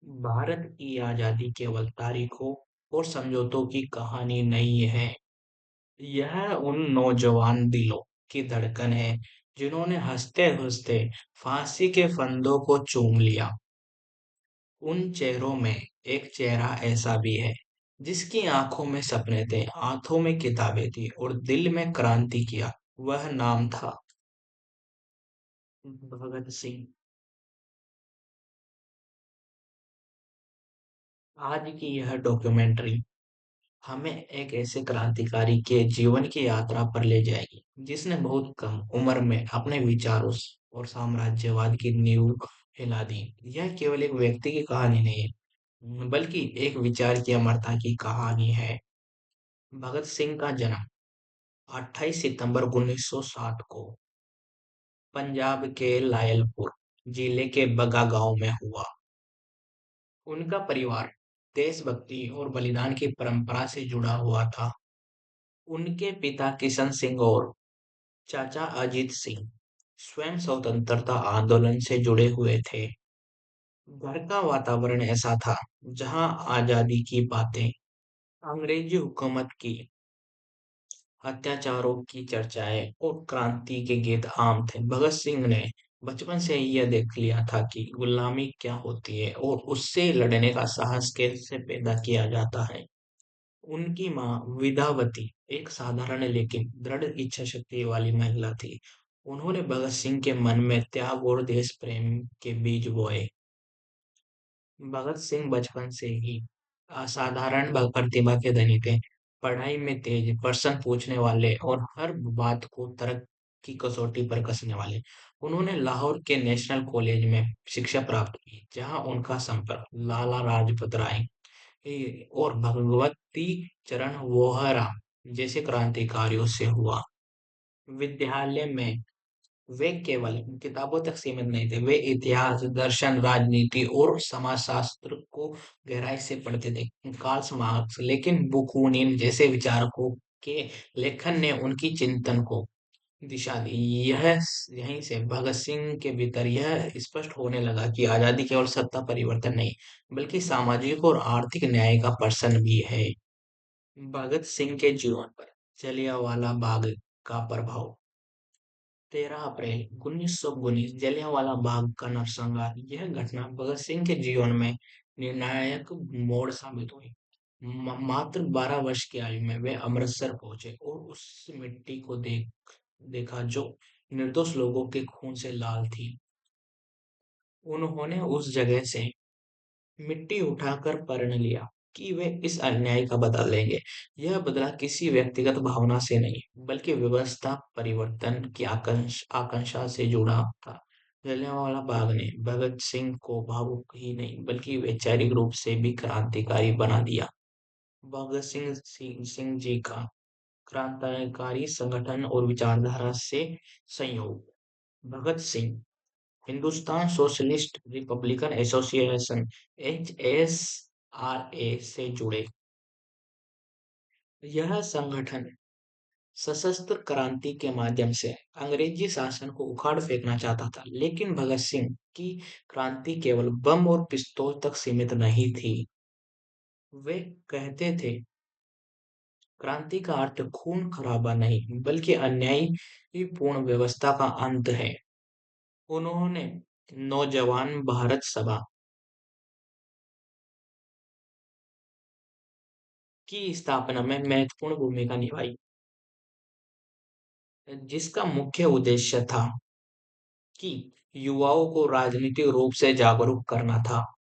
भारत की आजादी केवल तारीखों और समझौतों की कहानी नहीं है। यह उन नौजवान दिलों की धड़कन है जिन्होंने हंसते-हंसते फांसी के फंदों को चूम लिया। उन चेहरों में एक चेहरा ऐसा भी है जिसकी आंखों में सपने थे, हाथों में किताबें थी और दिल में क्रांति किया। वह नाम था भगत सिंह। आज की यह डॉक्यूमेंट्री हमें एक ऐसे क्रांतिकारी के जीवन की यात्रा पर ले जाएगी जिसने बहुत कम उम्र में अपने विचारों और साम्राज्यवाद की नींव हिला दी। यह केवल एक व्यक्ति की कहानी नहीं है बल्कि एक विचार की अमरता की कहानी है। भगत सिंह का जन्म 28 सितंबर 1907 को पंजाब के लायलपुर जिले के बगा गांव में हुआ। उनका परिवार देशभक्ति और बलिदान की परंपरा से जुड़ा हुआ था। उनके पिता किशन सिंह और चाचा अजीत सिंह स्वयं स्वतंत्रता आंदोलन से जुड़े हुए थे। घर का वातावरण ऐसा था जहां आजादी की बातें, अंग्रेजी हुकूमत की अत्याचारों की चर्चाएं और क्रांति के गीत आम थे। भगत सिंह ने बचपन से ही यह देख लिया था कि गुलामी क्या होती है और उससे लड़ने का साहस कैसे पैदा किया जाता है। उनकी माँ विद्यावती एक साधारण लेकिन दृढ़ इच्छा शक्ति वाली महिला थी। उन्होंने भगत सिंह के मन में त्याग और देश प्रेम के बीज बोए। भगत सिंह बचपन से ही असाधारण प्रतिभा के धनी थे। पढ़ाई में तेज, प्रश्न पूछने वाले और हर बात को तर्क की कसौटी पर कसने वाले। उन्होंने लाहौर के नेशनल कॉलेज में शिक्षा प्राप्त की, जहां उनका संपर्क लाला लाजपत राय और भगवती चरण वोहरा जैसे क्रांतिकारियों से हुआ। विद्यालय में वे केवल किताबों तक सीमित नहीं थे, वे इतिहास, दर्शन, राजनीति और समाजशास्त्र को गहराई से पढ़ते थे। कार्ल मार्क्स, लेकिन बुकूनिन जैसे विचारकों के लेखन ने उनकी चिंतन को दिशा दी। यह यहीं से भगत सिंह के भीतर यह स्पष्ट होने लगा कि आजादी केवल सत्ता परिवर्तन नहीं, बल्कि सामाजिक और आर्थिक न्याय का प्रश्न भी है। भगत सिंह के जीवन पर जलियांवाला बाग का प्रभाव। 13 अप्रैल 1919 जलियांवाला बाग का नरसंहार। यह घटना भगत सिंह के जीवन में निर्णायक मोड़ साबित हुई। मात्र 12 वर्ष की आयु में वे अमृतसर पहुंचे और उस मिट्टी को देखा जो निर्दोष लोगों के खून से लाल थी। उन्होंने उस जगह से मिट्टी उठाकर प्रण लिया कि वे इस अन्याय का बदला लेंगे। यह बदला किसी व्यक्तिगत भावना से नहीं, बल्कि व्यवस्था परिवर्तन की आकांक्षा से जुड़ा था। जलियांवाला बाग ने भगत सिंह को भावुक ही नहीं, बल्कि वैचारिक रूप से भी क्रांतिकारी बना दिया। भगत सिंह जी का क्रांतिकारी संगठन और विचारधारा से संयोग। Bhagat Singh Hindustan socialist republican association HSRA से जुड़े। यह संगठन सशस्त्र क्रांति के माध्यम से अंग्रेजी शासन को उखाड़ फेंकना चाहता था, लेकिन भगत सिंह की क्रांति केवल बम और पिस्तौल तक सीमित नहीं थी। वे कहते थे, क्रांति का अर्थ खून खराबा नहीं, बल्कि अन्यायीपूर्ण व्यवस्था का अंत है। उन्होंने नौजवान भारत सभा की स्थापना में महत्वपूर्ण भूमिका निभाई, जिसका मुख्य उद्देश्य था कि युवाओं को राजनीतिक रूप से जागरूक करना था।